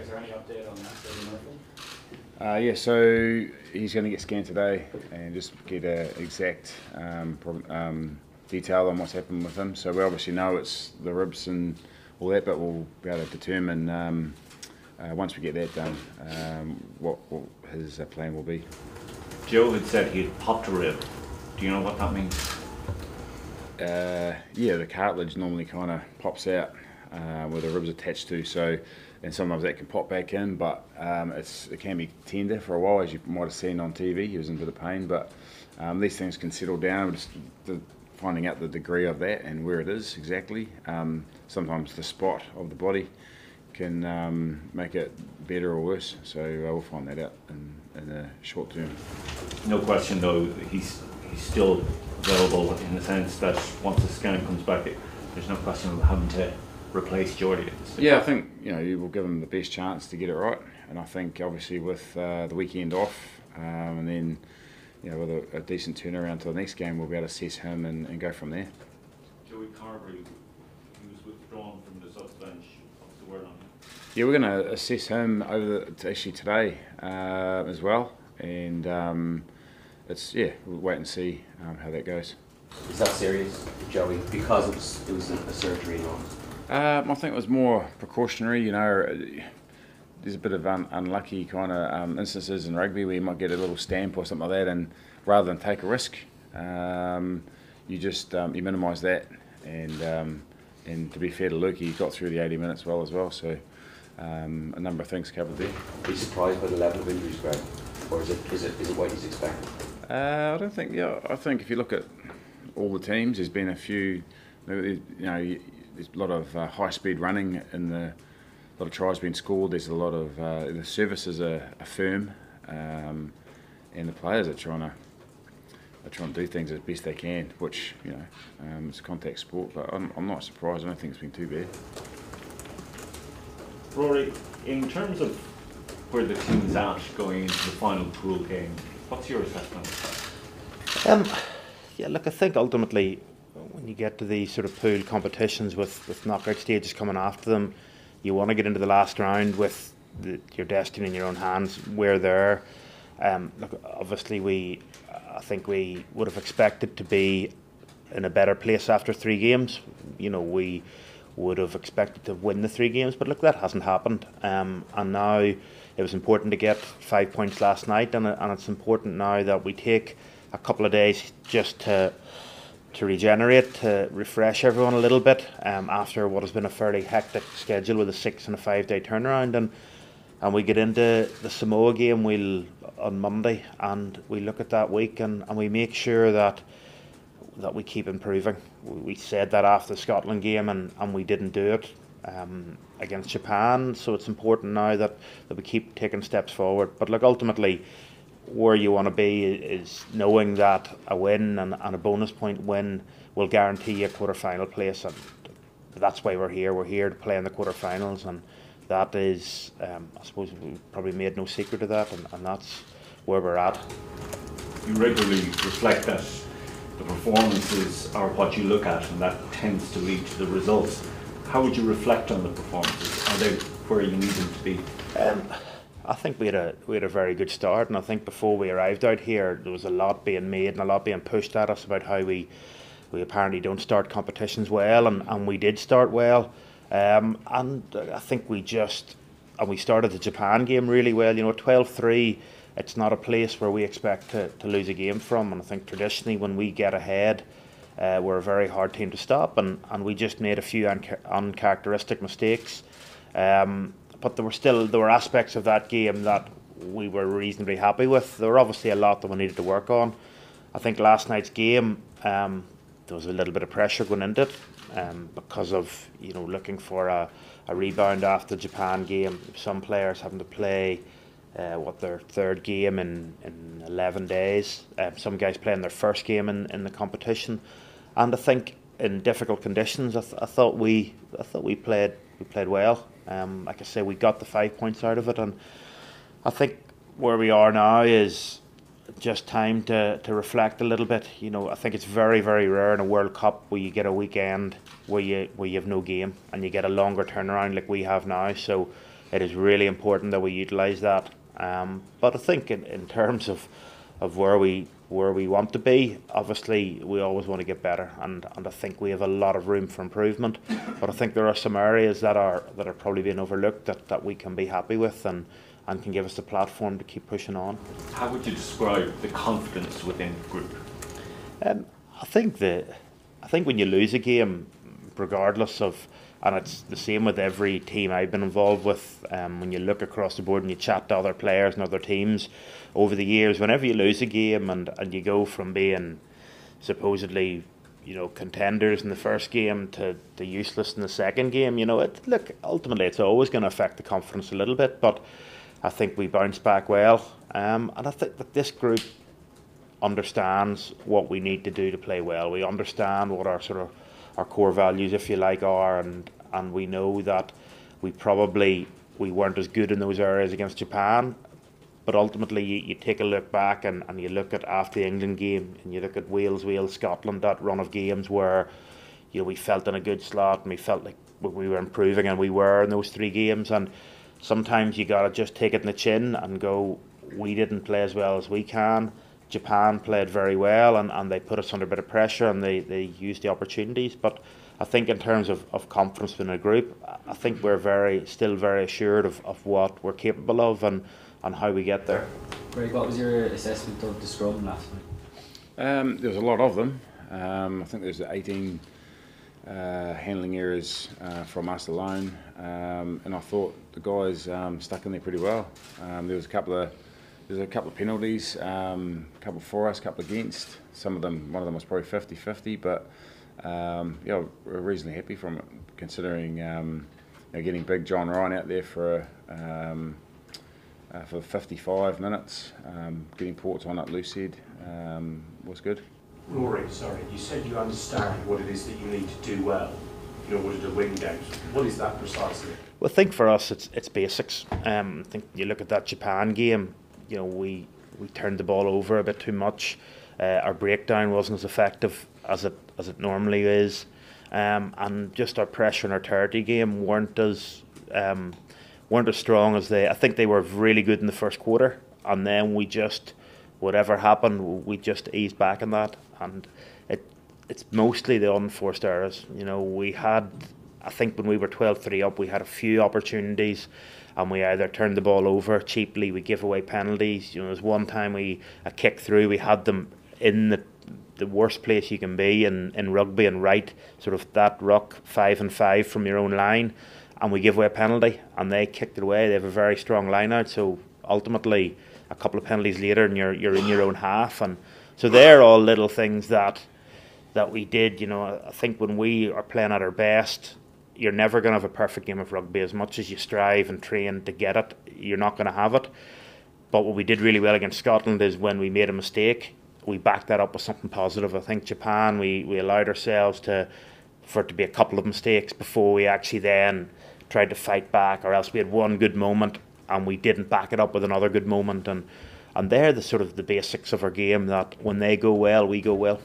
is there any update on that, Freddie Murphy? Yeah, so he's going to get scanned today and just get an exact detail on what's happened with him. So we obviously know it's the ribs and all that, but we'll be able to determine once we get that done what his plan will be. Joe had said he had popped a rib. Do you know what that means? Yeah, the cartilage normally kind of pops out where the rib's attached to. So, and sometimes that can pop back in, but it can be tender for a while, as you might have seen on TV. He was in a bit of pain, but these things can settle down. Just finding out the degree of that and where it is exactly. Sometimes the spot of the body can make it better or worse. So we'll find that out in the short term. No question, though, he's still available in the sense that once the scan comes back, there's no question of having to replace Geordie. Yeah, I think you will give him the best chance to get it right, and I think obviously with the weekend off, and then with a decent turnaround to the next game, we'll be able to assess him and go from there. Joey Carberry, he was withdrawn from the subs bench. What's the word on him? Yeah, we're going to assess him actually today as well, and we'll wait and see how that goes. Is that serious, Joey? Because it was a surgery and all? I think it was more precautionary. There's a bit of unlucky kind of instances in rugby where you might get a little stamp or something like that, and rather than take a risk, you just you minimise that. And to be fair to Luke, he got through the 80 minutes well as well. So a number of things covered there. Are you surprised by the level of injuries, Greg, or is it what he's expecting? I don't think. Yeah, I think if you look at all the teams, there's been a few. There's a lot of high-speed running in a lot of tries being scored. There's a lot of the services are firm, and the players are trying to do things as best they can. Which it's a contact sport, but I'm not surprised. I don't think it's been too bad. Rory, in terms of where the team's at going into the final pool game, what's your assessment? Yeah, look, I think ultimately when you get to these sort of pool competitions with knockout stages coming after them, you want to get into the last round with your destiny in your own hands. We're there. Look, obviously I think we would have expected to be in a better place after 3 games. We would have expected to win the 3 games, but look, that hasn't happened. And now it was important to get 5 points last night, and it's important now that we take a couple of days just to regenerate, to refresh everyone a little bit after what has been a fairly hectic schedule with a 6 and a 5 day turnaround, and we get into the Samoa game on Monday, and we look at that week and we make sure that we keep improving. We said that after the Scotland game and we didn't do it against Japan, so it's important now that we keep taking steps forward. But look, ultimately where you want to be is knowing that a win and a bonus point win will guarantee you a quarter-final place, and that's why we're here. We're here to play in the quarter-finals, and that is, I suppose we've probably made no secret of that, and that's where we're at. You regularly reflect that the performances are what you look at, and that tends to lead to the results. How would you reflect on the performances? Are they where you need them to be? I think we had a very good start, and I think before we arrived out here there was a lot being made and a lot being pushed at us about how we apparently don't start competitions well, and we did start well, and I think we started the Japan game really well. 12-3, it's not a place where we expect to lose a game from, and I think traditionally when we get ahead we're a very hard team to stop, and we just made a few uncharacteristic mistakes. But there were aspects of that game that we were reasonably happy with. There were obviously a lot that we needed to work on. I think last night's game, there was a little bit of pressure going into it because of looking for a rebound after the Japan game. Some players having to play their 3rd game in 11 days. Some guys playing their first game in the competition, and I think in difficult conditions, I thought we played well. Like I say, we got the 5 points out of it, and I think where we are now is just time to reflect a little bit. I think it's very, very rare in a World Cup where you get a weekend where you have no game and you get a longer turnaround like we have now. So it is really important that we utilise that. But I think in terms of where we want to be, obviously we always want to get better, and I think we have a lot of room for improvement. But I think there are some areas that are probably being overlooked that we can be happy with, and can give us the platform to keep pushing on. How would you describe the confidence within the group? I think when you lose a game, regardless of, and it's the same with every team I've been involved with, when you look across the board and you chat to other players and other teams over the years, whenever you lose a game and you go from being supposedly, contenders in the first game to useless in the second game, ultimately it's always going to affect the confidence a little bit, but I think we bounced back well, and I think that this group understands what we need to do to play well. We understand what our core values, if you like, are, and we know that we weren't as good in those areas against Japan, but ultimately you take a look back and you look at after the England game and you look at Wales, Scotland, that run of games where we felt in a good slot and we felt like we were improving, and we were in those 3 games, and sometimes you got to just take it in the chin and go, we didn't play as well as we can. Japan played very well, and they put us under a bit of pressure, and they used the opportunities. But I think in terms of confidence within a group, I think we're still very assured of what we're capable of and how we get there. Greg, what was your assessment of the scrum last night? There was a lot of them. I think there's 18 handling errors from us alone, and I thought the guys stuck in there pretty well. There was a couple of penalties, a couple for us, a couple against. One of them was probably 50-50, but we're reasonably happy from it, considering getting big John Ryan out there for 55 minutes, getting Ports on at loose head was good. Rory, sorry, you said you understand what it is that you need to do well in order to win games. What is that precisely? Well, I think for us it's basics. I think you look at that Japan game, we turned the ball over a bit too much. Our breakdown wasn't as effective as it normally is, and just our pressure in our territory game weren't as strong as I think they were really good in the first quarter, and then whatever happened, we just eased back in that, and it's mostly the unforced errors. I think when we were 12-3 up, we had a few opportunities, and we either turned the ball over cheaply, we give away penalties. There's one time a kick through, we had them in the worst place you can be in rugby, and right sort of that ruck 5-5 from your own line, and we give away a penalty, and they kicked it away. They have a very strong line out, so ultimately a couple of penalties later and you're in your own half, and so they're all little things that we did. I think when we are playing at our best, you're never going to have a perfect game of rugby. As much as you strive and train to get it, you're not going to have it. But what we did really well against Scotland is when we made a mistake, we backed that up with something positive. I think Japan, we allowed ourselves for it to be a couple of mistakes before we actually then tried to fight back, or else we had one good moment and we didn't back it up with another good moment, and they're the sort of the basics of our game, that when they go well, we go well.